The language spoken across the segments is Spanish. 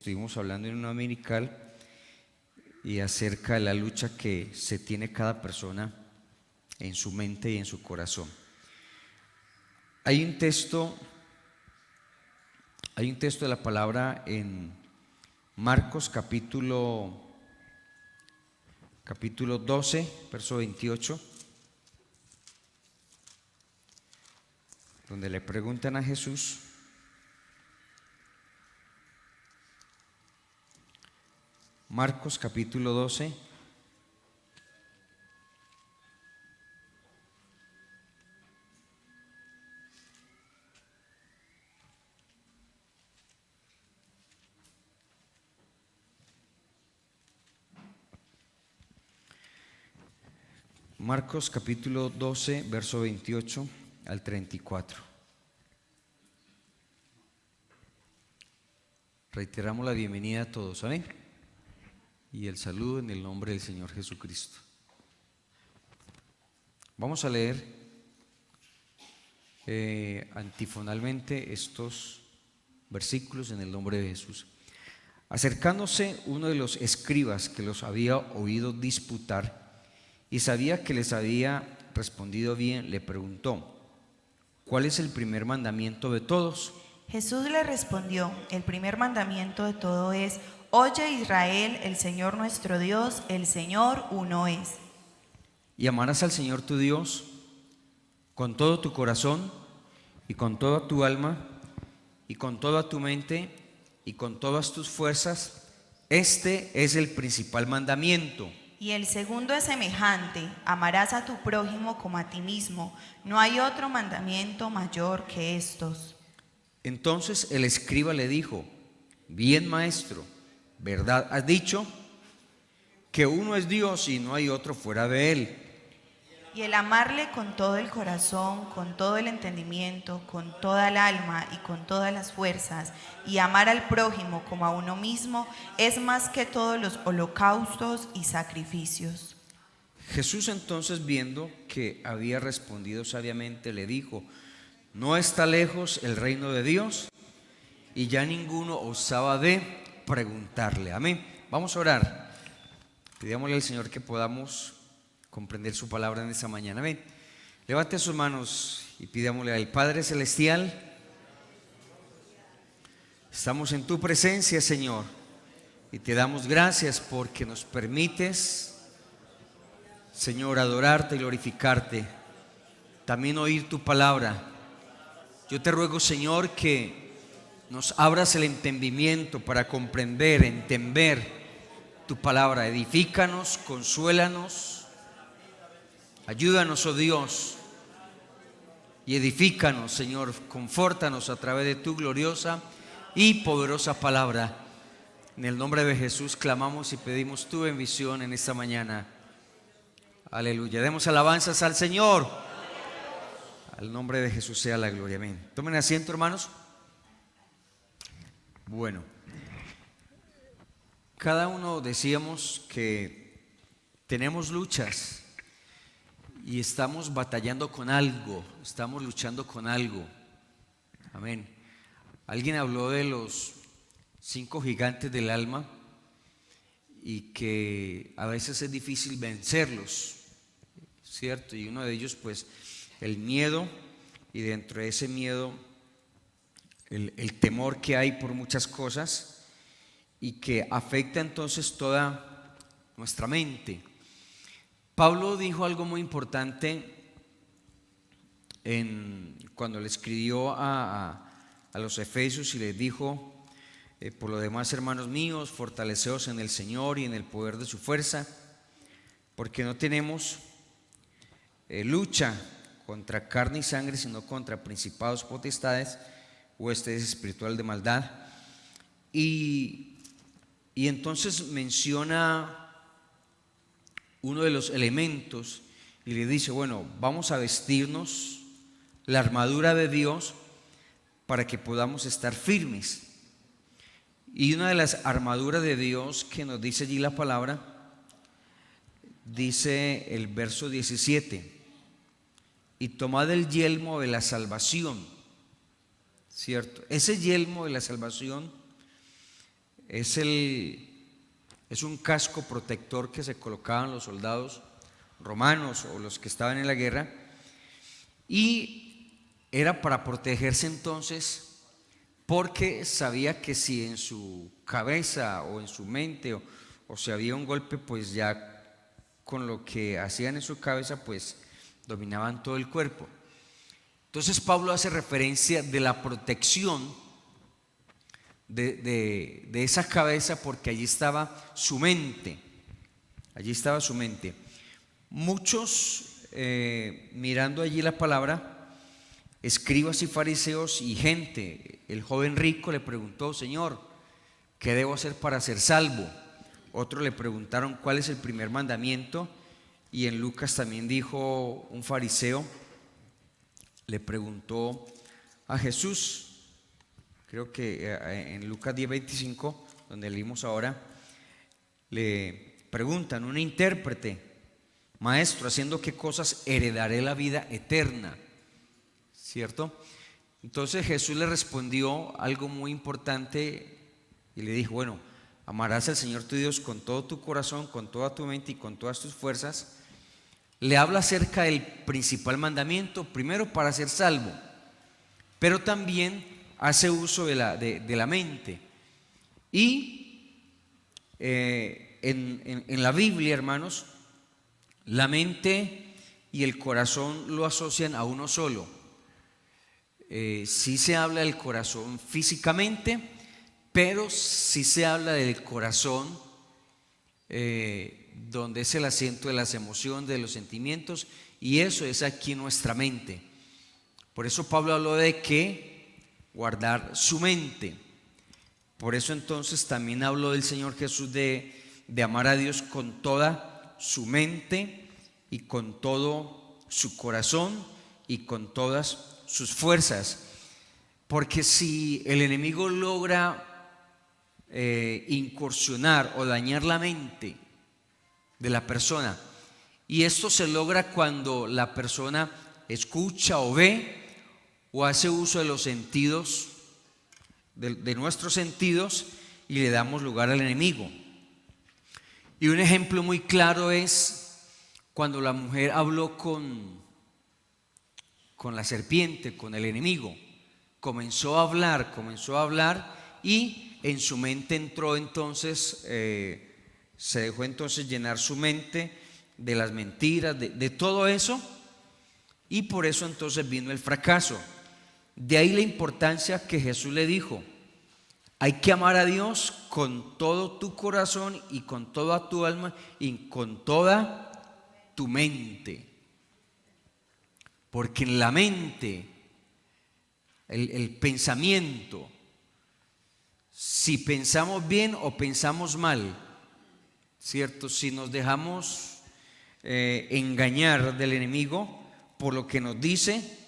Estuvimos hablando en una dominical y acerca de la lucha que se tiene cada persona en su mente y en su corazón. Hay un texto de la palabra en Marcos capítulo 12, verso 28, donde le preguntan a Jesús: Marcos capítulo 12, Marcos capítulo 12, verso 28 al 34. Reiteramos la bienvenida a todos, amén, y el saludo en el nombre del Señor Jesucristo. Vamos a leer antifonalmente estos versículos en el nombre de Jesús. Acercándose uno de los escribas que los había oído disputar y sabía que les había respondido bien, le preguntó: ¿cuál es el primer mandamiento de todos? Jesús le respondió: el primer mandamiento de todo es: oye Israel, el Señor nuestro Dios, el Señor uno es. Y amarás al Señor tu Dios con todo tu corazón y con toda tu alma y con toda tu mente y con todas tus fuerzas. Este es el principal mandamiento. Y el segundo es semejante: amarás a tu prójimo como a ti mismo. No hay otro mandamiento mayor que estos. Entonces el escriba le dijo: bien, maestro, ¿verdad has dicho? Que uno es Dios y no hay otro fuera de él. Y el amarle con todo el corazón, con todo el entendimiento, con toda el alma y con todas las fuerzas, y amar al prójimo como a uno mismo, es más que todos los holocaustos y sacrificios. Jesús entonces, viendo que había respondido sabiamente, le dijo: no está lejos el reino de Dios. Y ya ninguno osaba de preguntarle. Amén. Vamos a orar. Pidámosle al Señor que podamos comprender su palabra en esta mañana. Amén. Levante sus manos y pidámosle al Padre Celestial: estamos en tu presencia, Señor, y te damos gracias porque nos permites, Señor, adorarte y glorificarte, también oír tu palabra. Yo te ruego, Señor, que nos abras el entendimiento para comprender, entender tu palabra. Edifícanos, consuélanos, ayúdanos, oh Dios, y edifícanos, Señor, confórtanos a través de tu gloriosa y poderosa palabra. En el nombre de Jesús clamamos y pedimos tu bendición en esta mañana. Aleluya. Demos alabanzas al Señor. Al nombre de Jesús sea la gloria. Amén. Tomen asiento, hermanos. Bueno, cada uno decíamos que tenemos luchas y estamos batallando con algo, estamos luchando con algo. Amén. Alguien habló de los 5 gigantes del alma y que a veces es difícil vencerlos, ¿cierto? Y uno de ellos, pues, el miedo, y dentro de ese miedo el temor que hay por muchas cosas y que afecta entonces toda nuestra mente. Pablo dijo algo muy importante cuando le escribió a los Efesios y les dijo: por lo demás, hermanos míos, fortaleceos en el Señor y en el poder de su fuerza, porque no tenemos lucha contra carne y sangre, sino contra principados, potestades, huestes espiritual de maldad. Y entonces menciona uno de los elementos y le dice: bueno, vamos a vestirnos la armadura de Dios para que podamos estar firmes. Y una de las armaduras de Dios que nos dice allí la palabra, dice el verso 17: y tomad el yelmo de la salvación. ¿Cierto? Ese yelmo de la salvación es un casco protector que se colocaban los soldados romanos o los que estaban en la guerra, y era para protegerse entonces, porque sabía que si en su cabeza o en su mente o si había un golpe, pues ya con lo que hacían en su cabeza, pues dominaban todo el cuerpo. Entonces Pablo hace referencia de la protección de esa cabeza, porque allí estaba su mente. Allí estaba su mente. Muchos, mirando allí la palabra, escribas y fariseos y gente, el joven rico le preguntó: Señor, ¿qué debo hacer para ser salvo? Otros le preguntaron cuál es el primer mandamiento, y en Lucas también dijo un fariseo, le preguntó a Jesús, creo que en Lucas 10:25, donde leímos ahora, le preguntan un intérprete: Maestro, ¿haciendo qué cosas heredaré la vida eterna? ¿Cierto? Entonces Jesús le respondió algo muy importante y le dijo: bueno, amarás al Señor tu Dios con todo tu corazón, con toda tu mente y con todas tus fuerzas. Le habla acerca del principal mandamiento, primero para ser salvo, pero también hace uso de la mente. Y en la Biblia, hermanos, la mente y el corazón lo asocian a uno solo. Sí se habla del corazón físicamente, pero sí se habla del corazón, donde es el asiento de las emociones, de los sentimientos, y eso es aquí nuestra mente. Por eso Pablo habló de que guardar su mente. Por eso entonces también habló del Señor Jesús de amar a Dios con toda su mente y con todo su corazón y con todas sus fuerzas. Porque si el enemigo logra incursionar o dañar la mente de la persona, y esto se logra cuando la persona escucha o ve o hace uso de los sentidos, de nuestros sentidos, y le damos lugar al enemigo. Y un ejemplo muy claro es cuando la mujer habló con la serpiente, con el enemigo. Comenzó a hablar y en su mente entró entonces, se dejó entonces llenar su mente de las mentiras, de todo eso, y por eso entonces vino el fracaso. De ahí la importancia que Jesús le dijo: hay que amar a Dios con todo tu corazón y con toda tu alma y con toda tu mente. Porque en la mente, el pensamiento, si pensamos bien o pensamos mal, ¿cierto? Si nos dejamos engañar del enemigo por lo que nos dice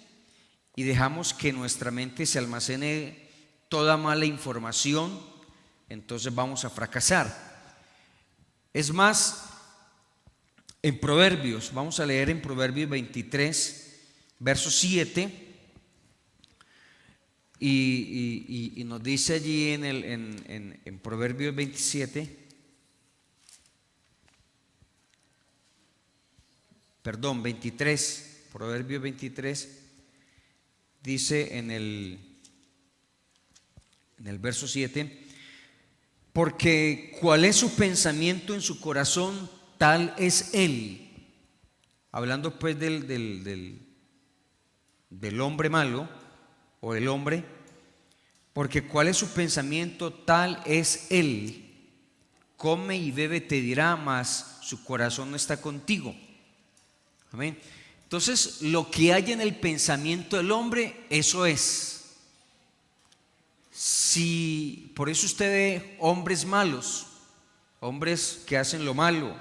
y dejamos que nuestra mente se almacene toda mala información, entonces vamos a fracasar. Es más, en Proverbios, vamos a leer en Proverbios 23, verso 7, y nos dice allí en Proverbios 27, perdón, 23, Proverbios 23, dice en el verso 7: porque cuál es su pensamiento en su corazón, tal es él. Hablando pues del hombre malo o el hombre, porque cuál es su pensamiento, tal es él. Come y bebe, te dirá, mas su corazón no está contigo. Amén. Entonces, lo que hay en el pensamiento del hombre, eso es. Si por eso usted ve hombres malos, hombres que hacen lo malo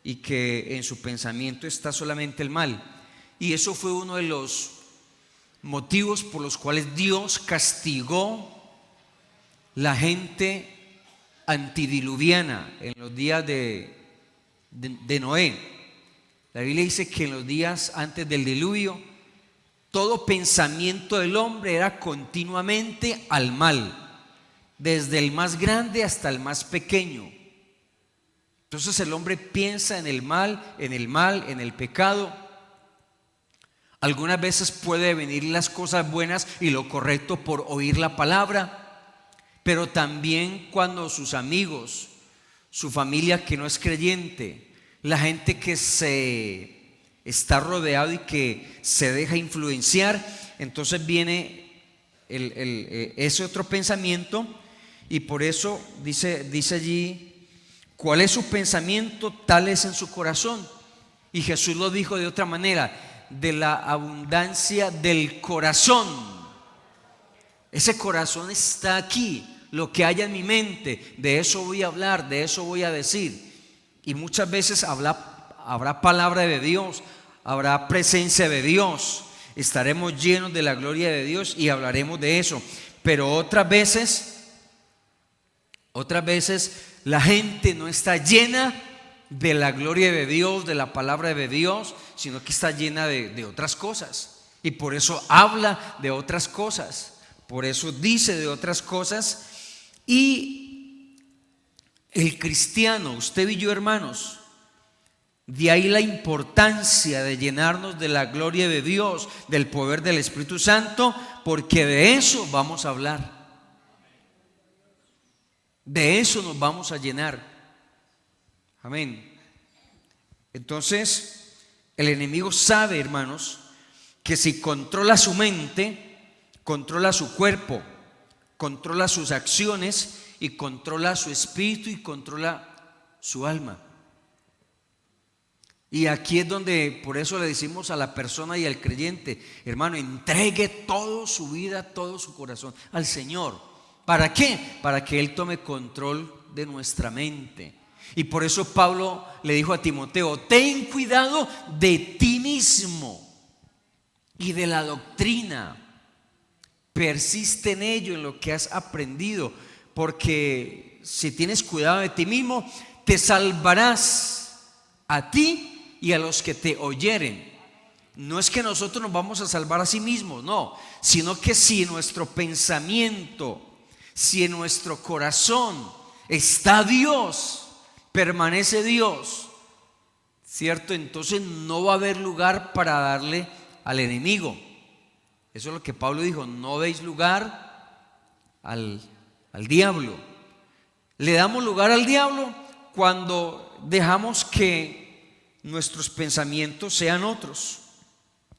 y que en su pensamiento está solamente el mal, y eso fue uno de los motivos por los cuales Dios castigó la gente antidiluviana en los días de Noé. La Biblia dice que en los días antes del diluvio, todo pensamiento del hombre era continuamente al mal. desde el más grande hasta el más pequeño. Entonces el hombre piensa en el mal, en el pecado. Algunas veces puede venir las cosas buenas y lo correcto por oír la palabra, pero también cuando sus amigos, su familia que no es creyente, la gente que se está rodeado y que se deja influenciar, entonces viene ese otro pensamiento. Y por eso dice allí: ¿cuál es su pensamiento? Tal es en su corazón. Y Jesús lo dijo de otra manera: de la abundancia del corazón. Ese corazón está aquí. Lo que haya en mi mente, de eso voy a hablar, de eso voy a decir. Y muchas veces habrá palabra de Dios, habrá presencia de Dios, estaremos llenos de la gloria de Dios y hablaremos de eso. Pero otras veces la gente no está llena de la gloria de Dios, de la palabra de Dios, sino que está llena de otras cosas. Y por eso habla de otras cosas, por eso dice de otras cosas. Y el cristiano, usted y yo, hermanos, de ahí la importancia de llenarnos de la gloria de Dios, del poder del Espíritu Santo, porque de eso vamos a hablar. De eso nos vamos a llenar. Amén. Entonces, el enemigo sabe, hermanos, que si controla su mente, controla su cuerpo, controla sus acciones y controla su espíritu y controla su alma. Y aquí es donde, por eso le decimos a la persona y al creyente: hermano, entregue toda su vida, todo su corazón al Señor. ¿Para qué? Para que Él tome control de nuestra mente. Y por eso Pablo le dijo a Timoteo: ten cuidado de ti mismo y de la doctrina. Persiste en ello, en lo que has aprendido, porque si tienes cuidado de ti mismo, te salvarás a ti y a los que te oyeren. No es que nosotros nos vamos a salvar a sí mismos, no, sino que si en nuestro pensamiento, si en nuestro corazón está Dios, permanece Dios, ¿cierto? Entonces no va a haber lugar para darle al enemigo. Eso es lo que Pablo dijo: no deis lugar al diablo. Le damos lugar al diablo cuando dejamos que nuestros pensamientos sean otros,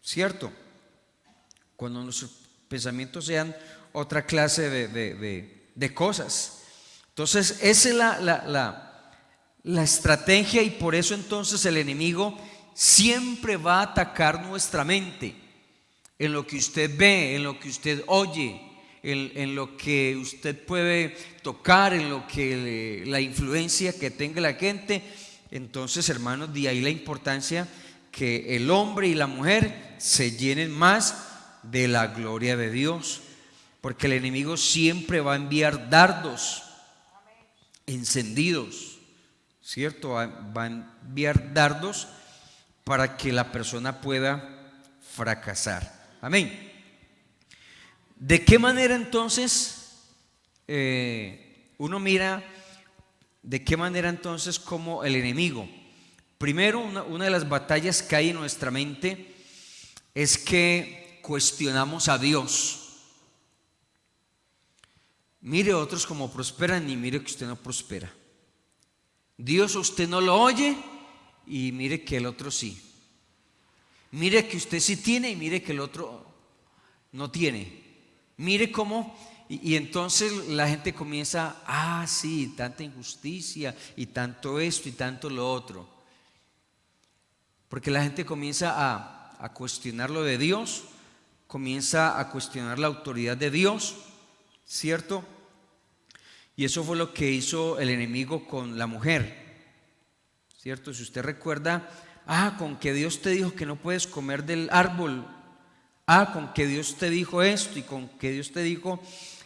¿cierto? Cuando nuestros pensamientos sean otra clase de cosas. Entonces esa es la estrategia, y por eso entonces el enemigo siempre va a atacar nuestra mente. En lo que usted ve, en lo que usted oye, en lo que usted puede tocar, en lo que la influencia que tenga la gente. Entonces, hermanos, de ahí la importancia que el hombre y la mujer se llenen más de la gloria de Dios, porque el enemigo siempre va a enviar dardos encendidos, ¿cierto? Va a enviar dardos para que la persona pueda fracasar. Amén. ¿De qué manera entonces uno mira de qué manera entonces como el enemigo? Primero, una de las batallas que hay en nuestra mente es que cuestionamos a Dios. Mire a otros como prosperan y mire que usted no prospera. Dios a usted no lo oye y mire que el otro sí. Mire que usted sí tiene y mire que el otro no tiene. Mire cómo, y entonces la gente comienza: sí, tanta injusticia y tanto esto y tanto lo otro. Porque la gente comienza a cuestionar lo de Dios, comienza a cuestionar la autoridad de Dios, ¿cierto? Y eso fue lo que hizo el enemigo con la mujer, ¿cierto? Si usted recuerda: con que Dios te dijo que no puedes comer del árbol, con que Dios te dijo esto y con que Dios te dijo,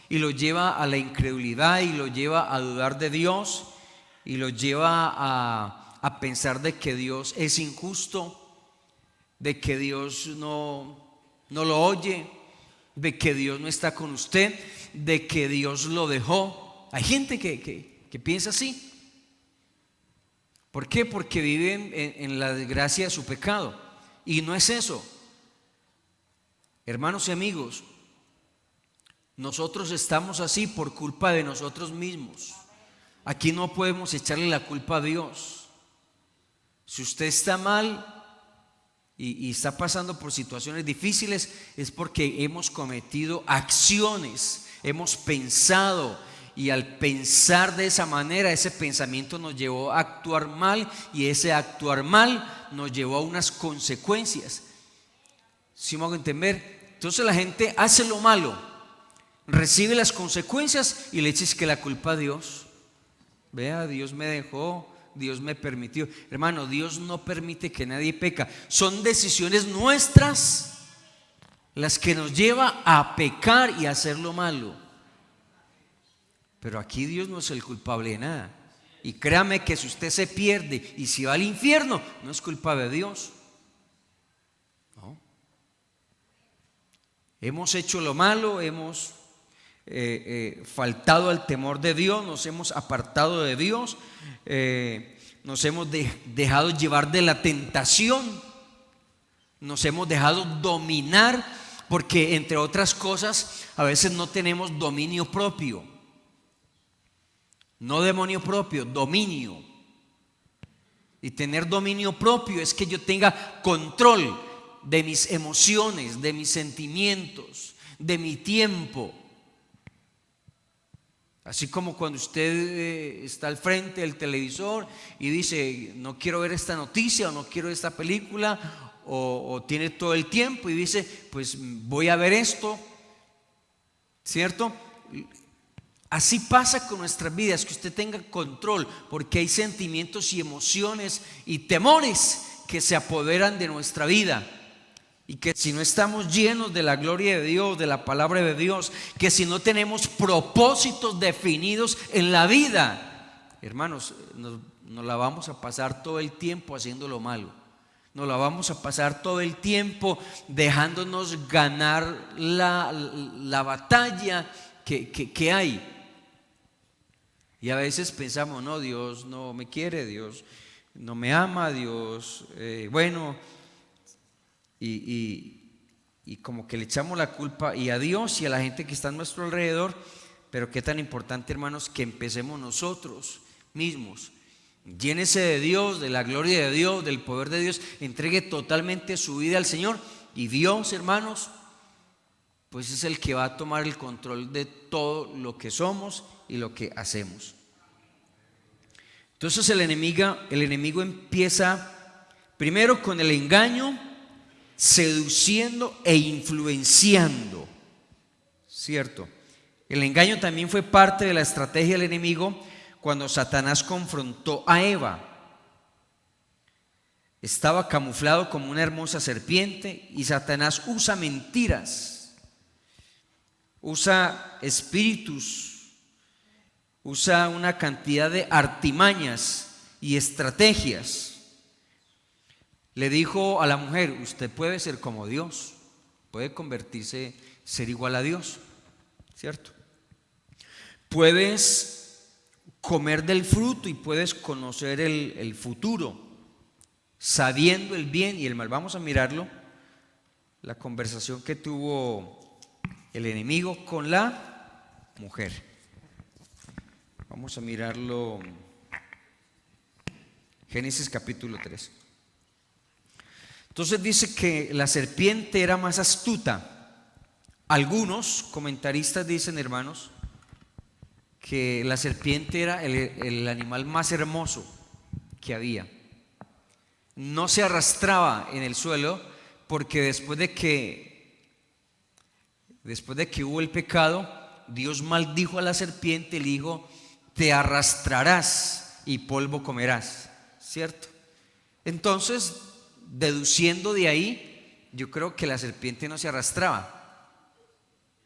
y lo lleva a la incredulidad y lo lleva a dudar de Dios y lo lleva a pensar de que Dios es injusto, de que Dios no lo oye, de que Dios no está con usted. de que Dios lo dejó. Hay gente que piensa así. ¿Por qué? Porque viven en la desgracia de su pecado. Y no es eso. Hermanos y amigos, nosotros estamos así por culpa de nosotros mismos. Aquí no podemos echarle la culpa a Dios. Si usted está mal y está pasando por situaciones difíciles, es porque hemos cometido acciones, hemos pensado, y al pensar de esa manera, ese pensamiento nos llevó a actuar mal, y ese actuar mal nos llevó a unas consecuencias. ¿Sí me hago entender? Entonces la gente hace lo malo, recibe las consecuencias y le echa que la culpa a Dios. Vea, Dios me dejó, Dios me permitió. Hermano, Dios no permite que nadie peca. Son decisiones nuestras las que nos lleva a pecar y a hacer lo malo. Pero aquí Dios no es el culpable de nada. Y créame que si usted se pierde y si va al infierno, no es culpa de Dios. No. Hemos hecho lo malo, hemos faltado al temor de Dios, nos hemos apartado de Dios, nos hemos dejado llevar de la tentación, nos hemos dejado dominar, porque entre otras cosas a veces no tenemos dominio propio. No demonio propio, dominio. Y tener dominio propio es que yo tenga control de mis emociones, de mis sentimientos, de mi tiempo. Así como cuando usted está al frente del televisor y dice, no quiero ver esta noticia o no quiero ver esta película, o tiene todo el tiempo y dice, pues voy a ver esto, ¿cierto? Así pasa con nuestras vidas, que usted tenga control, porque hay sentimientos y emociones y temores que se apoderan de nuestra vida. Y que si no estamos llenos de la gloria de Dios, de la palabra de Dios, que si no tenemos propósitos definidos en la vida, hermanos, nos la vamos a pasar todo el tiempo haciendo lo malo. Nos la vamos a pasar todo el tiempo dejándonos ganar la batalla que hay. Y a veces pensamos, no, Dios no me quiere, Dios no me ama, Dios, y como que le echamos la culpa y a Dios y a la gente que está a nuestro alrededor. Pero qué tan importante, hermanos, que empecemos nosotros mismos. Llénese de Dios, de la gloria de Dios, del poder de Dios, entregue totalmente su vida al Señor, y Dios, hermanos, pues es el que va a tomar el control de todo lo que somos y lo que hacemos. Entonces el enemigo empieza primero con el engaño, seduciendo e influenciando, ¿cierto? El engaño también fue parte de la estrategia del enemigo cuando Satanás confrontó a Eva. Estaba camuflado como una hermosa serpiente, y Satanás usa mentiras, usa espíritus, usa una cantidad de artimañas y estrategias. Le dijo a la mujer, usted puede ser como Dios, puede convertirse, ser igual a Dios, ¿cierto? Puedes comer del fruto y puedes conocer el futuro, sabiendo el bien y el mal. Vamos a mirarlo, la conversación que tuvo el enemigo con la mujer. Vamos a mirarlo, Génesis capítulo 3. Entonces dice que la serpiente era más astuta. Algunos comentaristas dicen, hermanos, que la serpiente era el animal más hermoso que había. No se arrastraba en el suelo, porque después de que hubo el pecado, Dios maldijo a la serpiente y le dijo, te arrastrarás y polvo comerás, ¿cierto? Entonces, deduciendo de ahí, yo creo que la serpiente no se arrastraba.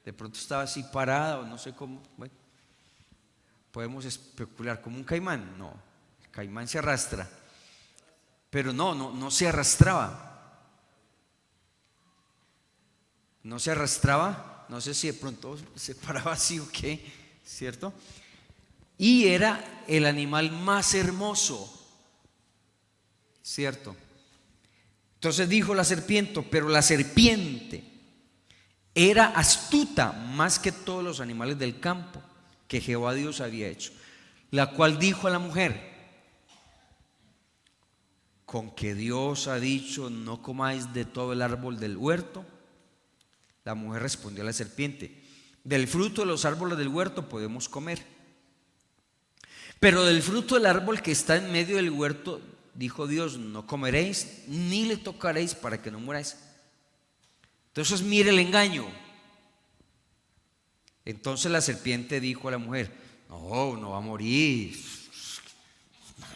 De pronto estaba así parada, o no sé cómo. Bueno, podemos especular, como un caimán. No, el caimán se arrastra, pero no se arrastraba. No se arrastraba no sé si de pronto se paraba así o qué, ¿cierto? Y era el animal más hermoso, ¿cierto? Entonces dijo la serpiente, pero la serpiente era astuta más que todos los animales del campo que Jehová Dios había hecho, la cual dijo a la mujer: con que Dios ha dicho, no comáis de todo el árbol del huerto. La mujer respondió a la serpiente: del fruto de los árboles del huerto podemos comer, pero del fruto del árbol que está en medio del huerto, dijo Dios, no comeréis ni le tocaréis para que no muráis. Entonces mire el engaño. Entonces la serpiente dijo a la mujer: no, no va a morir.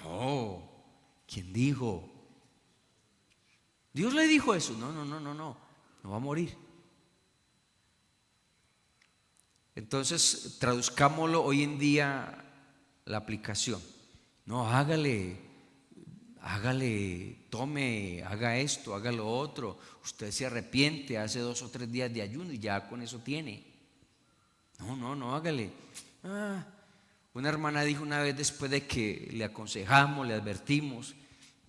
No, ¿quién dijo? Dios le dijo eso. No va a morir. Entonces traduzcámoslo hoy en día, la aplicación. No, hágale, tome, haga esto, haga lo otro. Usted se arrepiente, hace 2 o 3 días de ayuno y ya con eso tiene. No, hágale. Una hermana dijo una vez, después de que le aconsejamos, le advertimos: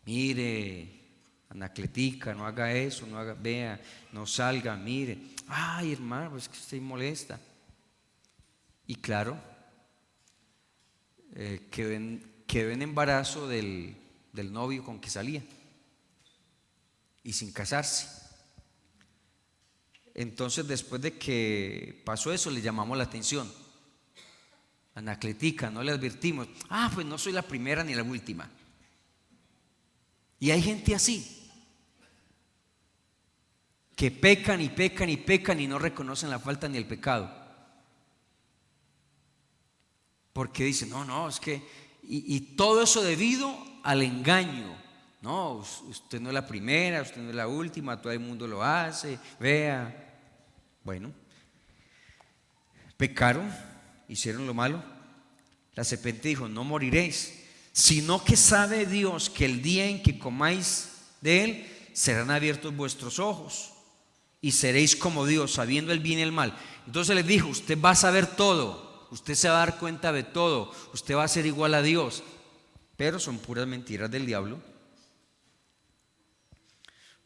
mire, Anacletica, no haga eso, no haga, vea, no salga, mire. Ay, hermano, es que usted molesta. Y claro, quedó en embarazo del novio con que salía y sin casarse. Entonces, después de que pasó eso, le llamamos la atención. Anacletica, no le advertimos: pues no soy la primera ni la última. Y hay gente así, que pecan y no reconocen la falta ni el pecado, porque dicen: no, es que, y todo eso debido al engaño. No, usted no es la primera, usted no es la última, todo el mundo lo hace, vea. Bueno, pecaron, hicieron lo malo. La serpiente dijo: no moriréis, sino que sabe Dios que el día en que comáis de él, serán abiertos vuestros ojos y seréis como Dios, sabiendo el bien y el mal. Entonces les dijo: usted va a saber todo, usted se va a dar cuenta de todo, usted va a ser igual a Dios. Pero son puras mentiras del diablo.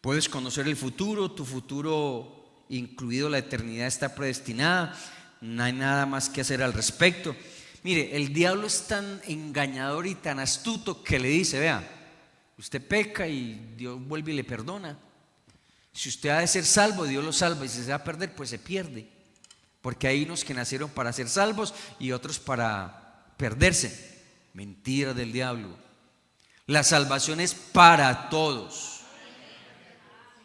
Puedes conocer el futuro, tu futuro, incluido la eternidad, está predestinada. No hay nada más que hacer al respecto. Mire, el diablo es tan engañador y tan astuto que le dice: vea, usted peca y Dios vuelve y le perdona. Si usted ha de ser salvo, Dios lo salva, y si se va a perder, pues se pierde. Porque hay unos que nacieron para ser salvos y otros para perderse. Mentira del diablo. La salvación es para todos.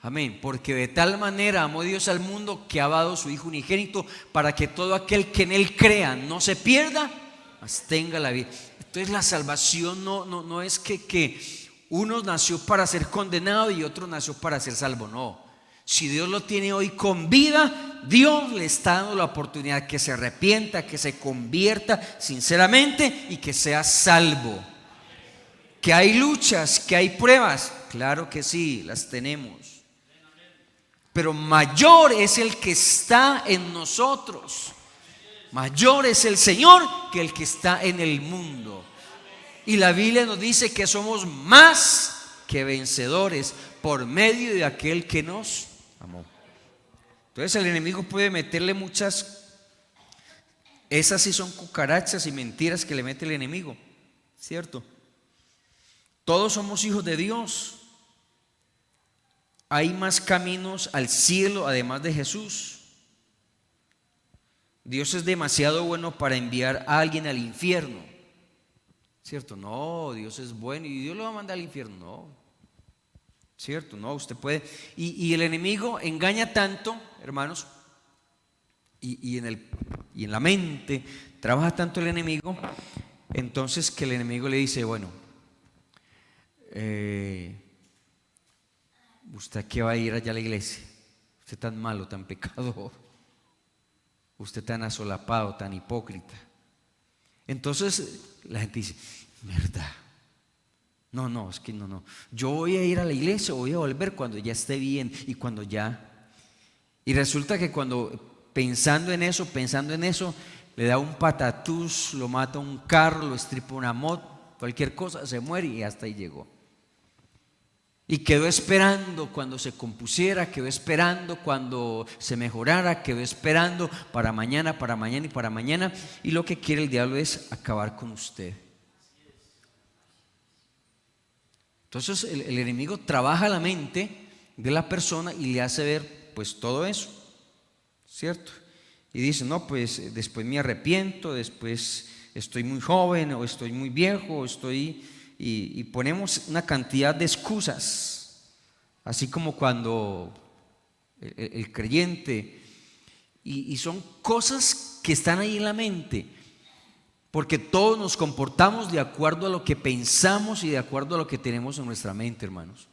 Amén. Porque de tal manera amó Dios al mundo que ha dado su Hijo unigénito, para que todo aquel que en él crea no se pierda, mas tenga la vida. Entonces la salvación no es que uno nació para ser condenado y otro nació para ser salvo. No. Si Dios lo tiene hoy con vida, Dios le está dando la oportunidad que se arrepienta, que se convierta sinceramente y que sea salvo. Que hay luchas, que hay pruebas, claro que sí, las tenemos. Pero mayor es el que está en nosotros. Mayor es el Señor que el que está en el mundo. Y la Biblia nos dice que somos más que vencedores por medio de aquel que nos amó. Entonces el enemigo puede meterle muchas, esas sí son cucarachas y mentiras que le mete el enemigo, ¿cierto? Todos somos hijos de Dios. Hay más caminos al cielo además de Jesús. Dios es demasiado bueno para enviar a alguien al infierno, ¿cierto? No, Dios es bueno y Dios lo va a mandar al infierno. No, ¿cierto? No, usted puede. Y el enemigo engaña tanto, hermanos, y en la mente trabaja tanto el enemigo, entonces que el enemigo le dice: bueno, ¿usted a qué va a ir allá a la iglesia? Usted tan malo, tan pecador, usted tan asolapado, tan hipócrita. Entonces la gente dice: verdad, no, es que no, yo voy a ir a la iglesia, voy a volver cuando ya esté bien y cuando ya. Y resulta que cuando pensando en eso, le da un patatús, lo mata un carro, lo estripa una moto, cualquier cosa, se muere y hasta ahí llegó. Y quedó esperando cuando se compusiera, quedó esperando cuando se mejorara, quedó esperando para mañana y para mañana. Y lo que quiere el diablo es acabar con usted. Entonces el enemigo trabaja la mente de la persona y le hace ver pues todo eso, ¿cierto? Y dice, no, pues después me arrepiento, después estoy muy joven o estoy muy viejo, y ponemos una cantidad de excusas, así como cuando el creyente, y son cosas que están ahí en la mente, porque todos nos comportamos de acuerdo a lo que pensamos y de acuerdo a lo que tenemos en nuestra mente, hermanos.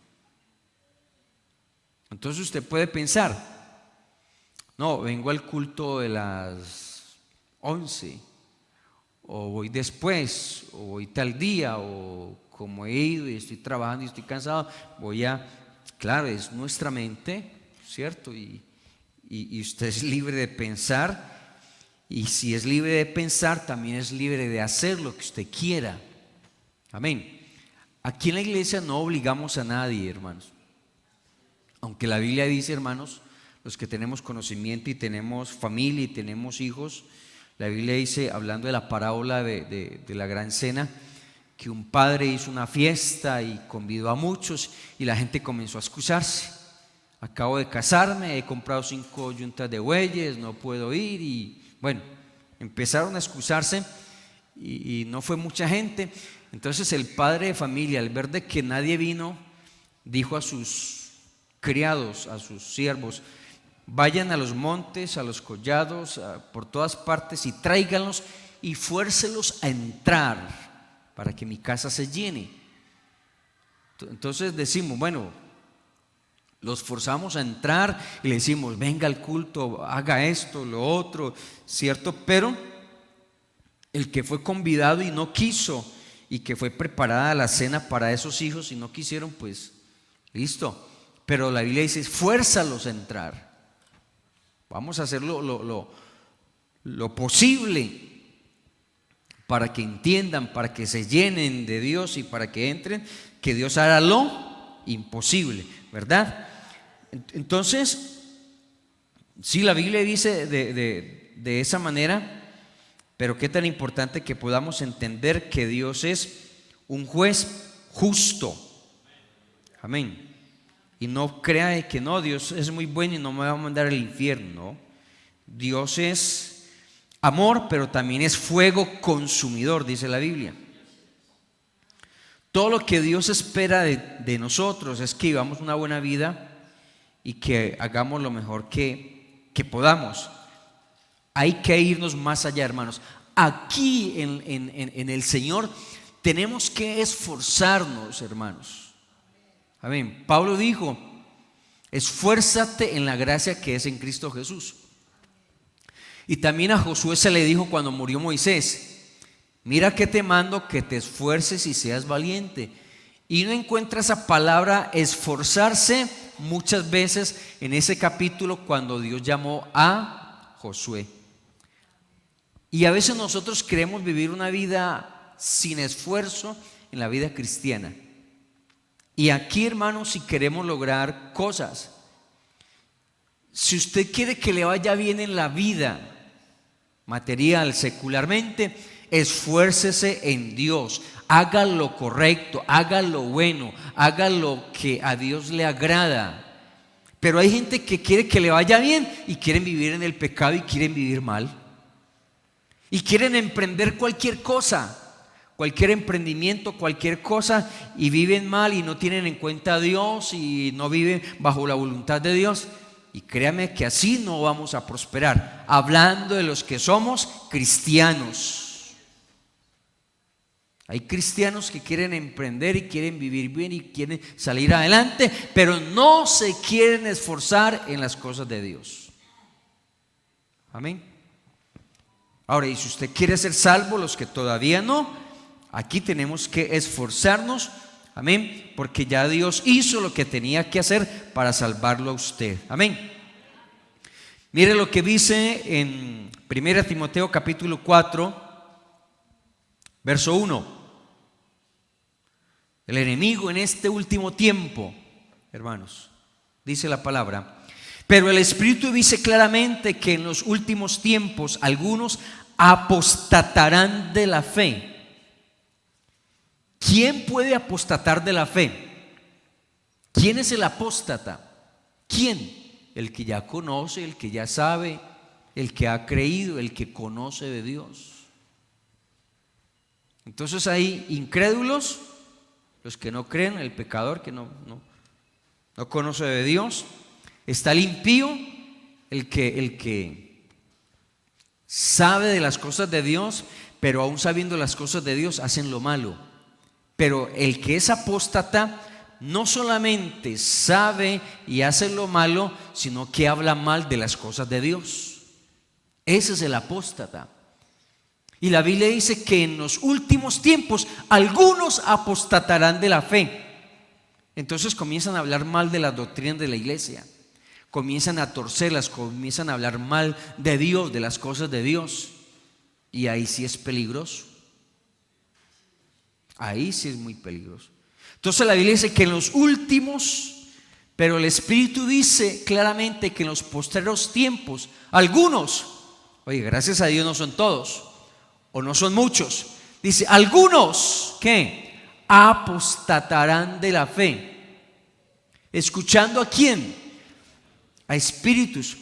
Entonces usted puede pensar, no, vengo al culto de las 11, o voy después, o voy tal día, o como he ido y estoy trabajando y estoy cansado, claro, es nuestra mente, ¿cierto? Y usted es libre de pensar, y si es libre de pensar, también es libre de hacer lo que usted quiera. Amén. Aquí en la iglesia no obligamos a nadie, hermanos. Aunque la Biblia dice, hermanos, los que tenemos conocimiento y tenemos familia y tenemos hijos, la Biblia dice, hablando de la parábola de la gran cena, que un padre hizo una fiesta y convidó a muchos y la gente comenzó a excusarse. Acabo de casarme, he comprado 5 yuntas de bueyes, no puedo ir, y bueno, empezaron a excusarse y no fue mucha gente. Entonces el padre de familia, al ver de que nadie vino, dijo a sus criados, a sus siervos, vayan a los montes, a los collados, por todas partes, y tráiganlos y fuércelos a entrar para que mi casa se llene. Entonces decimos, bueno, los forzamos a entrar y le decimos, venga al culto, haga esto, lo otro, ¿cierto? Pero el que fue convidado y no quiso, y que fue preparada la cena para esos hijos y no quisieron, pues listo. Pero la Biblia dice, fuérzalos a entrar. Vamos a hacer lo posible para que entiendan, para que se llenen de Dios y para que entren, que Dios hará lo imposible, ¿verdad? Entonces, sí, la Biblia dice de esa manera, pero qué tan importante que podamos entender que Dios es un juez justo. Amén. Y no crea que no, Dios es muy bueno y no me va a mandar al infierno. Dios es amor, pero también es fuego consumidor, dice la Biblia. Todo lo que Dios espera de nosotros es que vivamos una buena vida y que hagamos lo mejor que podamos. Hay que irnos más allá, hermanos. Aquí en el Señor tenemos que esforzarnos, hermanos. Amén. Pablo dijo, esfuérzate en la gracia que es en Cristo Jesús. Y también a Josué se le dijo cuando murió Moisés, mira que te mando que te esfuerces y seas valiente. Y no encuentra esa palabra esforzarse muchas veces en ese capítulo cuando Dios llamó a Josué. Y a veces nosotros queremos vivir una vida sin esfuerzo en la vida cristiana. Y aquí, hermanos, si queremos lograr cosas, si usted quiere que le vaya bien en la vida material, secularmente, esfuércese en Dios, haga lo correcto, haga lo bueno, haga lo que a Dios le agrada. Pero hay gente que quiere que le vaya bien y quieren vivir en el pecado y quieren vivir mal. Y quieren emprender cualquier cosa, cualquier emprendimiento, cualquier cosa, y viven mal y no tienen en cuenta a Dios y no viven bajo la voluntad de Dios. Y créame que así no vamos a prosperar, hablando de los que somos cristianos. Hay cristianos que quieren emprender y quieren vivir bien y quieren salir adelante, pero no se quieren esforzar en las cosas de Dios. Amén. Ahora, y si usted quiere ser salvo, los que todavía no, aquí tenemos que esforzarnos, amén, porque ya Dios hizo lo que tenía que hacer para salvarlo a usted, amén. Mire lo que dice en 1 Timoteo capítulo 4, verso 1. El enemigo en este último tiempo, hermanos, dice la palabra: pero el Espíritu dice claramente que en los últimos tiempos algunos apostatarán de la fe. ¿Quién puede apostatar de la fe? ¿Quién es el apóstata? ¿Quién? El que ya conoce, el que ya sabe, el que ha creído, el que conoce de Dios. Entonces hay incrédulos, los que no creen, el pecador que no conoce de Dios. Está el impío, el que sabe de las cosas de Dios, pero aún sabiendo las cosas de Dios hacen lo malo. Pero el que es apóstata no solamente sabe y hace lo malo, sino que habla mal de las cosas de Dios. Ese es el apóstata. Y la Biblia dice que en los últimos tiempos algunos apostatarán de la fe. Entonces comienzan a hablar mal de las doctrinas de la iglesia, comienzan a torcerlas, comienzan a hablar mal de Dios, de las cosas de Dios. Y ahí sí es peligroso. Ahí sí es muy peligroso. Entonces la Biblia dice que en los últimos, pero el Espíritu dice claramente que en los postreros tiempos algunos, oye, gracias a Dios no son todos o no son muchos, dice algunos que apostatarán de la fe. ¿Escuchando a quién? A espíritus.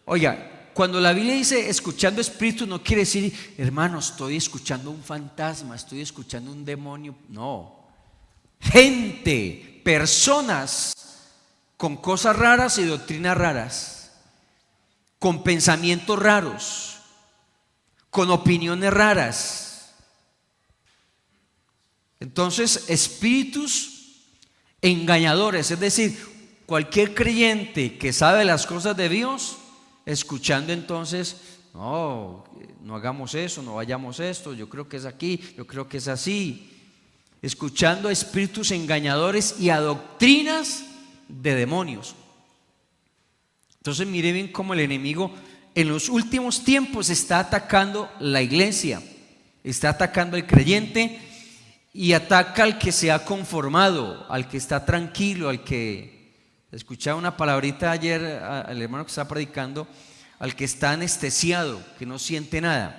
Oiga, cuando la Biblia dice escuchando espíritus, no quiere decir, hermano, estoy escuchando un fantasma, estoy escuchando un demonio. No, gente, personas con cosas raras y doctrinas raras, con pensamientos raros, con opiniones raras. Entonces, espíritus engañadores, es decir, cualquier creyente que sabe las cosas de Dios, escuchando entonces, no hagamos eso, no vayamos esto, yo creo que es aquí, yo creo que es así. Escuchando a espíritus engañadores y a doctrinas de demonios. Entonces mire bien cómo el enemigo en los últimos tiempos está atacando la iglesia, está atacando al creyente y ataca al que se ha conformado, al que está tranquilo, al que... Escuchaba una palabrita ayer al hermano que estaba predicando, al que está anestesiado, que no siente nada.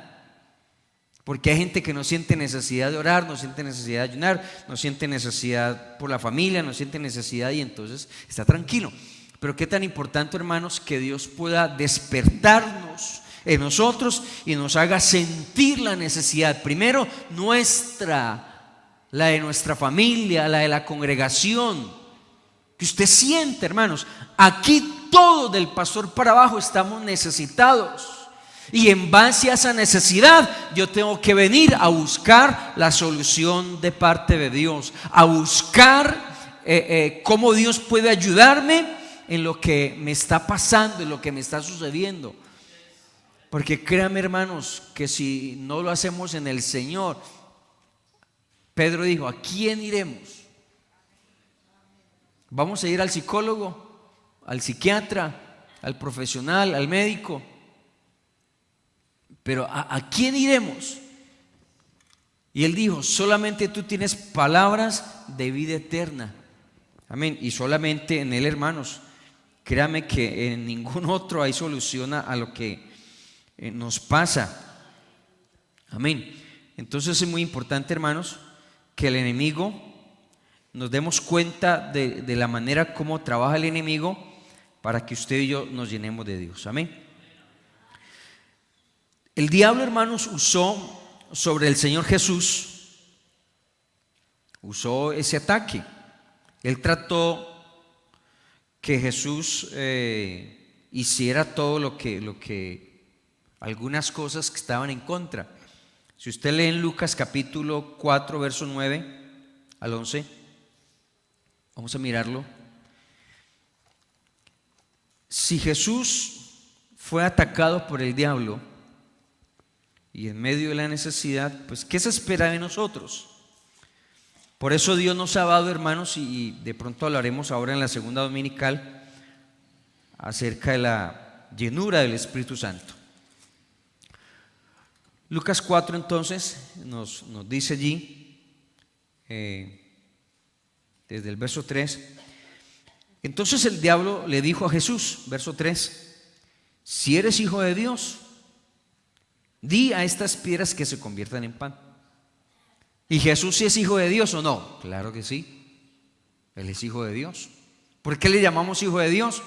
Porque hay gente que no siente necesidad de orar, no siente necesidad de ayunar, no siente necesidad por la familia, no siente necesidad y entonces está tranquilo. Pero qué tan importante, hermanos, que Dios pueda despertarnos en nosotros y nos haga sentir la necesidad. Primero nuestra, la de nuestra familia, la de la congregación. Que usted siente, hermanos, aquí todos del pastor para abajo estamos necesitados. Y en base a esa necesidad yo tengo que venir a buscar la solución de parte de Dios, a buscar cómo Dios puede ayudarme en lo que me está pasando, en lo que me está sucediendo. Porque créanme, hermanos, que si no lo hacemos en el Señor, Pedro dijo, ¿a quién iremos? ¿Vamos a ir al psicólogo, al psiquiatra, al profesional, al médico? Pero ¿a quién iremos? Y él dijo, solamente tú tienes palabras de vida eterna. Amén. Y solamente en él, hermanos, créame que en ningún otro hay solución a lo que nos pasa. Amén. Entonces es muy importante, hermanos, que el enemigo, nos demos cuenta de la manera como trabaja el enemigo para que usted y yo nos llenemos de Dios. Amén. El diablo, hermanos, usó sobre el Señor Jesús, usó ese ataque. Él trató que Jesús hiciera todo lo que algunas cosas que estaban en contra. Si usted lee en Lucas capítulo 4, verso 9 al 11, vamos a mirarlo. Si Jesús fue atacado por el diablo y en medio de la necesidad, pues ¿qué se espera de nosotros? Por eso Dios nos ha dado, hermanos, y de pronto hablaremos ahora en la segunda dominical acerca de llenura del Espíritu Santo. Lucas 4 entonces nos dice allí, desde el verso 3, entonces el diablo le dijo a Jesús, verso 3, si eres hijo de Dios, di a estas piedras que se conviertan en pan. ¿Y Jesús sí es hijo de Dios o no? Claro que sí, Él es hijo de Dios. ¿Por qué le llamamos hijo de Dios?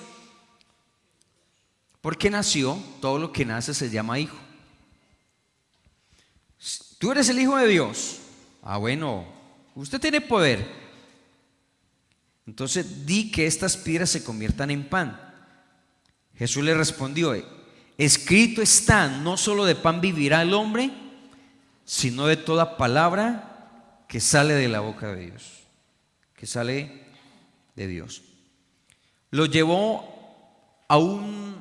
Porque nació, todo lo que nace se llama hijo. Tú eres el hijo de Dios. Ah, bueno, usted tiene poder. Entonces di que estas piedras se conviertan en pan. Jesús le respondió, escrito está, no solo de pan vivirá el hombre, sino de toda palabra que sale de la boca de Dios, que sale de Dios. Lo llevó a un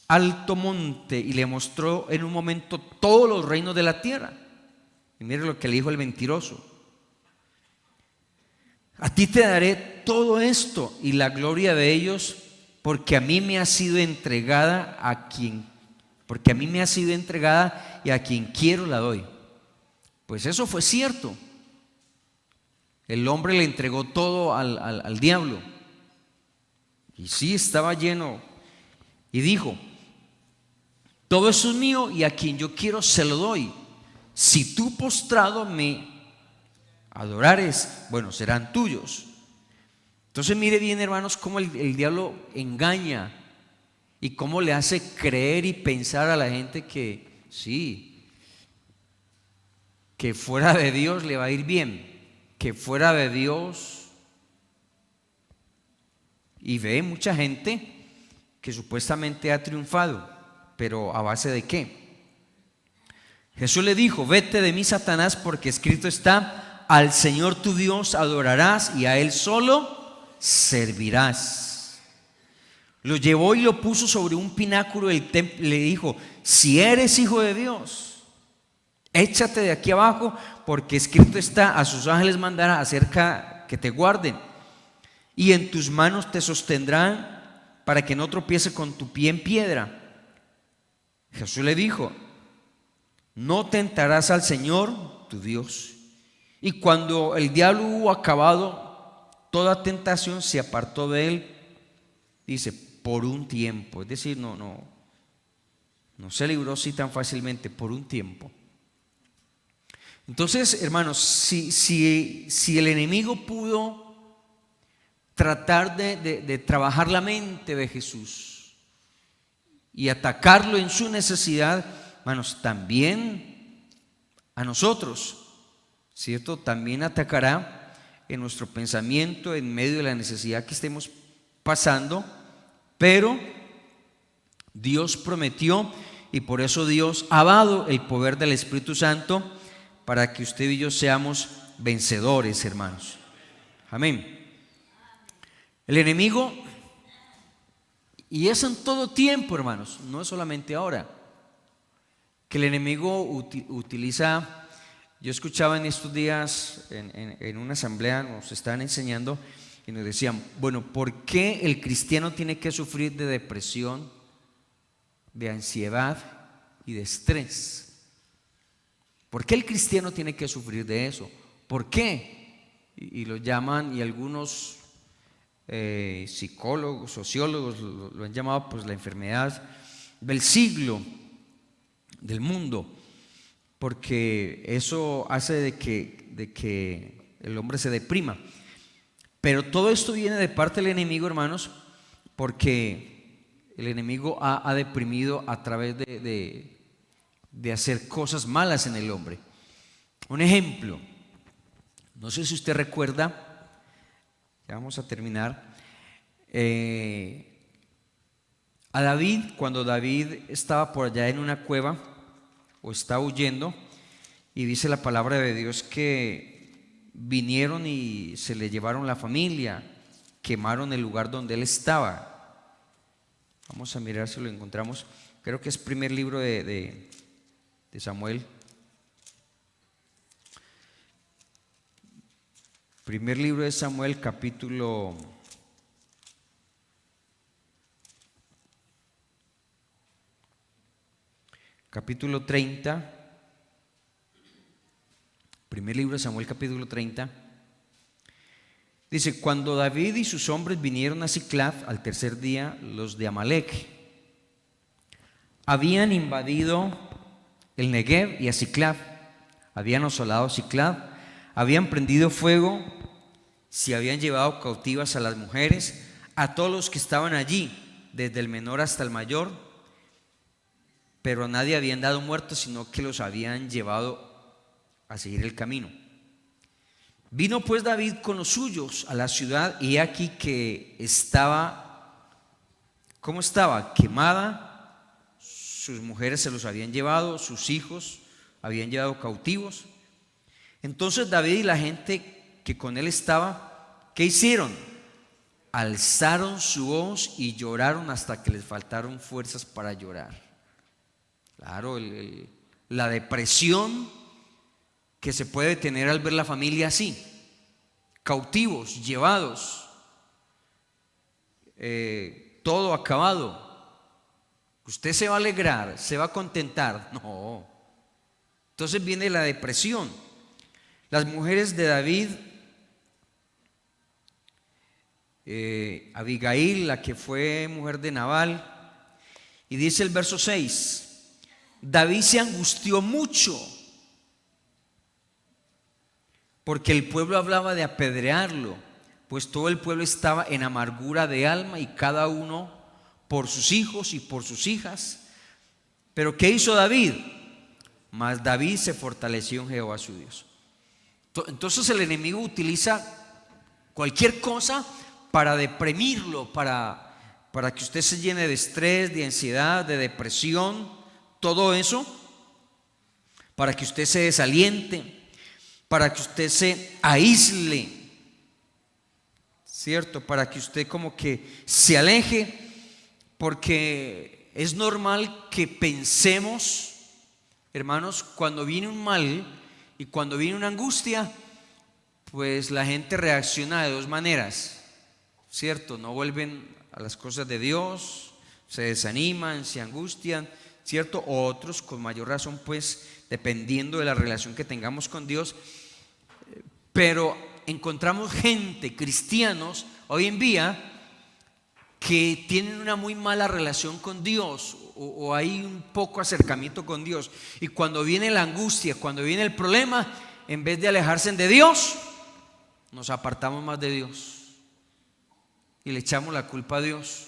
alto monte y le mostró en un momento todos los reinos de la tierra. Y mire lo que le dijo el mentiroso: a ti te daré todo esto y la gloria de ellos, porque a mí me ha sido entregada y a quien quiero la doy. Pues eso fue cierto. El hombre le entregó todo al diablo. Y sí, estaba lleno. Y dijo: todo eso es mío y a quien yo quiero se lo doy. Si tú postrado me adorares, bueno, serán tuyos. Entonces mire bien, hermanos, cómo el diablo engaña y cómo le hace creer y pensar a la gente que sí, que fuera de Dios le va a ir bien, que fuera de Dios. Y ve mucha gente que supuestamente ha triunfado, pero ¿a base de qué? Jesús le dijo: vete de mí, Satanás, porque escrito está, al Señor tu Dios adorarás y a Él solo servirás. Lo llevó y lo puso sobre un pináculo del templo y le dijo: si eres hijo de Dios, échate de aquí abajo, porque escrito está, a sus ángeles mandará acerca que te guarden, y en tus manos te sostendrán para que no tropiece con tu pie en piedra. Jesús le dijo: no tentarás al Señor tu Dios. Y cuando el diablo hubo acabado toda tentación, se apartó de él, dice, por un tiempo. Es decir, no se libró así tan fácilmente, por un tiempo. Entonces, hermanos, si el enemigo pudo tratar de trabajar la mente de Jesús y atacarlo en su necesidad, hermanos, también a nosotros, ¿cierto? También atacará en nuestro pensamiento en medio de la necesidad que estemos pasando, pero Dios prometió, y por eso Dios ha dado el poder del Espíritu Santo para que usted y yo seamos vencedores, hermanos. Amén. El enemigo, y es en todo tiempo, hermanos, no es solamente ahora, que el enemigo utiliza. Yo escuchaba en estos días en una asamblea, nos estaban enseñando y nos decían, bueno, ¿por qué el cristiano tiene que sufrir de depresión, de ansiedad y de estrés? ¿Por qué el cristiano tiene que sufrir de eso? ¿Por qué? Y lo llaman, y algunos psicólogos, sociólogos lo han llamado pues la enfermedad del siglo, del mundo, porque eso hace de que el hombre se deprima. Pero todo esto viene de parte del enemigo, hermanos, porque el enemigo ha deprimido a través de hacer cosas malas en el hombre. Un ejemplo, no sé si usted recuerda, ya vamos a terminar, a David, cuando David estaba por allá en una cueva o estaba huyendo, y dice la palabra de Dios que vinieron y se le llevaron la familia, quemaron el lugar donde él estaba. Vamos a mirar si lo encontramos. Creo que es primer libro de Samuel. Primer libro de Samuel, capítulo capítulo 30. Primer libro de Samuel, capítulo 30. Dice: cuando David y sus hombres vinieron a Siclag al tercer día, los de Amalec habían invadido el Negev y a Siclag, habían asolado Siclag, habían prendido fuego, se habían llevado cautivas a las mujeres, a todos los que estaban allí, desde el menor hasta el mayor, pero a nadie habían dado muertos, sino que los habían llevado a seguir el camino. Vino pues David con los suyos a la ciudad, y aquí que estaba, ¿cómo estaba? Quemada, sus mujeres se los habían llevado, sus hijos habían llevado cautivos. Entonces David y la gente que con él estaba, ¿qué hicieron? Alzaron su voz y lloraron hasta que les faltaron fuerzas para llorar. Claro, la depresión que se puede tener al ver la familia así, cautivos, llevados, todo acabado. Usted se va a alegrar, se va a contentar. No. Entonces viene la depresión. Las mujeres de David, Abigail, la que fue mujer de Nabal, y dice el verso 6: David se angustió mucho porque el pueblo hablaba de apedrearlo, pues todo el pueblo estaba en amargura de alma, y cada uno por sus hijos y por sus hijas. Pero ¿qué hizo David? Mas David se fortaleció en Jehová su Dios. Entonces el enemigo utiliza cualquier cosa para deprimirlo, para que usted se llene de estrés, de ansiedad, de depresión, todo eso, para que usted se desaliente, para que usted se aísle, ¿cierto? Para que usted como que se aleje, porque es normal que pensemos, hermanos, cuando viene un mal y cuando viene una angustia, pues la gente reacciona de dos maneras, ¿cierto? No vuelven a las cosas de Dios, se desaniman, se angustian, ¿cierto? O otros, con mayor razón, pues dependiendo de la relación que tengamos con Dios. Pero encontramos gente, cristianos, hoy en día, que tienen una muy mala relación con Dios, o hay un poco acercamiento con Dios, y cuando viene la angustia, cuando viene el problema, en vez de alejarse de Dios, nos apartamos más de Dios y le echamos la culpa a Dios.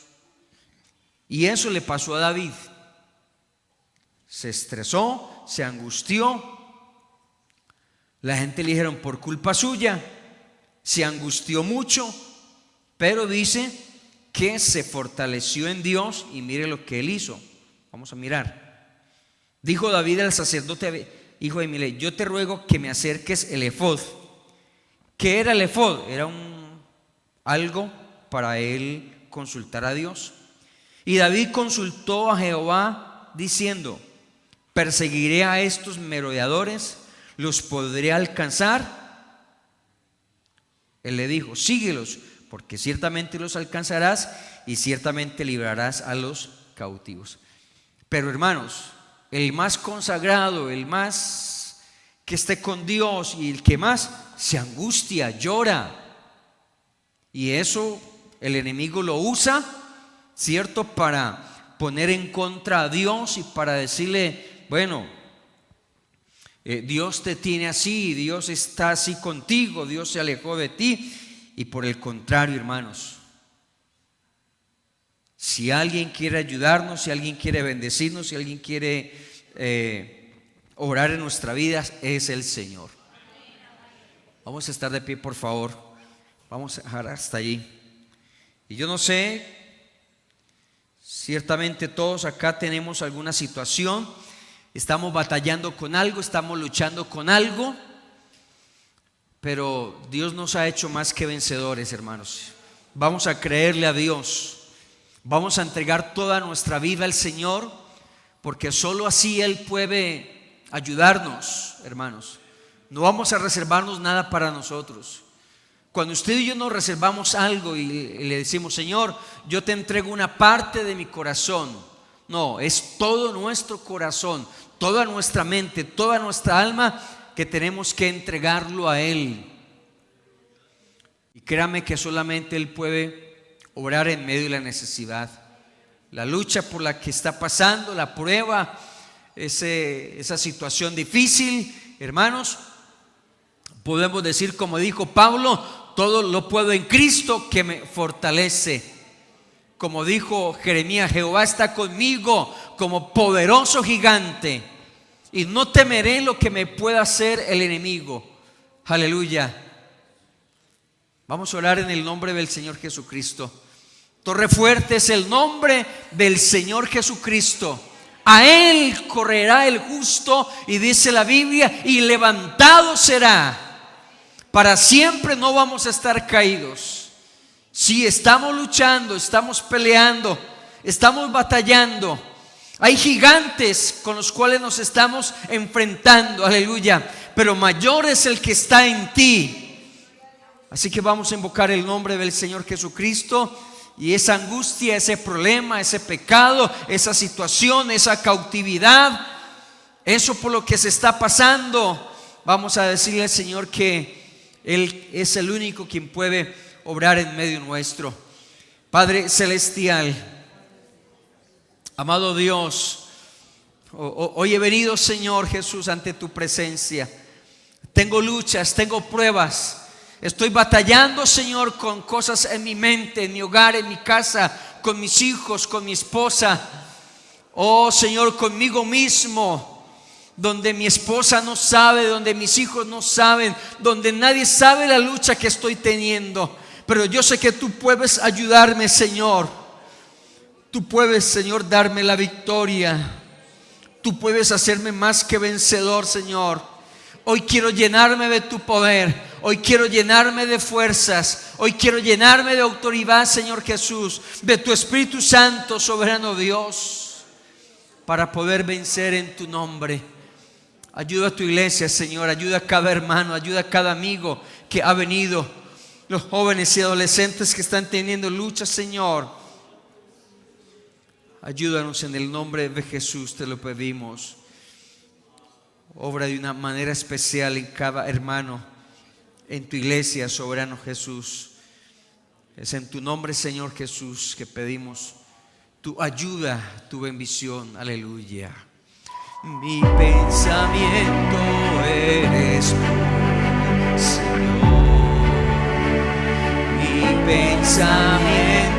Y eso le pasó a David. Se estresó, se angustió. La gente le dijeron por culpa suya, se angustió mucho, pero dice que se fortaleció en Dios, y mire lo que él hizo. Vamos a mirar. Dijo David al sacerdote hijo de Ahimelec: yo te ruego que me acerques el efod. ¿Qué era el efod? Era algo para él consultar a Dios. Y David consultó a Jehová diciendo: perseguiré a estos merodeadores, ¿los podré alcanzar? Él le dijo: síguelos, porque ciertamente los alcanzarás y ciertamente librarás a los cautivos. Pero hermanos, el más consagrado, el más que esté con Dios y el que más se angustia, llora, y eso el enemigo lo usa, ¿cierto?, para poner en contra a Dios y para decirle: bueno, Dios te tiene así, Dios está así contigo, Dios se alejó de ti. Y por el contrario, hermanos, si alguien quiere ayudarnos, si alguien quiere bendecirnos, si alguien quiere obrar en nuestra vida, es el Señor. Vamos a estar de pie, por favor. Vamos a dejar hasta allí. Y yo no sé, ciertamente todos acá tenemos alguna situación, estamos batallando con algo, estamos luchando con algo, pero Dios nos ha hecho más que vencedores, hermanos. Vamos a creerle a Dios, vamos a entregar toda nuestra vida al Señor, porque solo así Él puede ayudarnos, hermanos. No vamos a reservarnos nada para nosotros. Cuando usted y yo nos reservamos algo y le decimos: Señor, yo te entrego una parte de mi corazón, No, es todo nuestro corazón, toda nuestra mente, toda nuestra alma, que tenemos que entregarlo a Él. Y créame que solamente Él puede obrar en medio de la necesidad, la lucha por la que está pasando, la prueba, esa situación difícil. Hermanos, podemos decir como dijo Pablo: todo lo puedo en Cristo que me fortalece. Como dijo Jeremías: Jehová está conmigo como poderoso gigante, y no temeré lo que me pueda hacer el enemigo. Aleluya. Vamos a orar en el nombre del Señor Jesucristo. Torre fuerte es el nombre del Señor Jesucristo. A Él correrá el justo, y dice la Biblia: y levantado será. Para siempre no vamos a estar caídos. Sí, estamos luchando, estamos peleando, estamos batallando. Hay gigantes con los cuales nos estamos enfrentando, aleluya, pero mayor es el que está en ti. Así que vamos a invocar el nombre del Señor Jesucristo, y esa angustia, ese problema, ese pecado, esa situación, esa cautividad, eso por lo que se está pasando, vamos a decirle al Señor que Él es el único quien puede obrar en medio nuestro. Padre celestial, amado Dios, hoy he venido, Señor Jesús, ante tu presencia. Tengo luchas, tengo pruebas. Estoy batallando, Señor, con cosas en mi mente, en mi hogar, en mi casa, con mis hijos, con mi esposa. Oh, Señor, conmigo mismo, donde mi esposa no sabe, donde mis hijos no saben, donde nadie sabe la lucha que estoy teniendo. Pero yo sé que tú puedes ayudarme, Señor. Tú puedes, Señor, darme la victoria. Tú puedes hacerme más que vencedor, Señor. Hoy quiero llenarme de tu poder. Hoy quiero llenarme de fuerzas. Hoy quiero llenarme de autoridad, Señor Jesús, de tu Espíritu Santo, soberano Dios, para poder vencer en tu nombre. Ayuda a tu iglesia, Señor. Ayuda a cada hermano, ayuda a cada amigo que ha venido, los jóvenes y adolescentes que están teniendo luchas, Señor. Ayúdanos en el nombre de Jesús, te lo pedimos. Obra de una manera especial en cada hermano, en tu iglesia, soberano Jesús. Es en tu nombre, Señor Jesús, que pedimos tu ayuda, tu bendición. Aleluya. Mi pensamiento eres tú, Señor. Mi pensamiento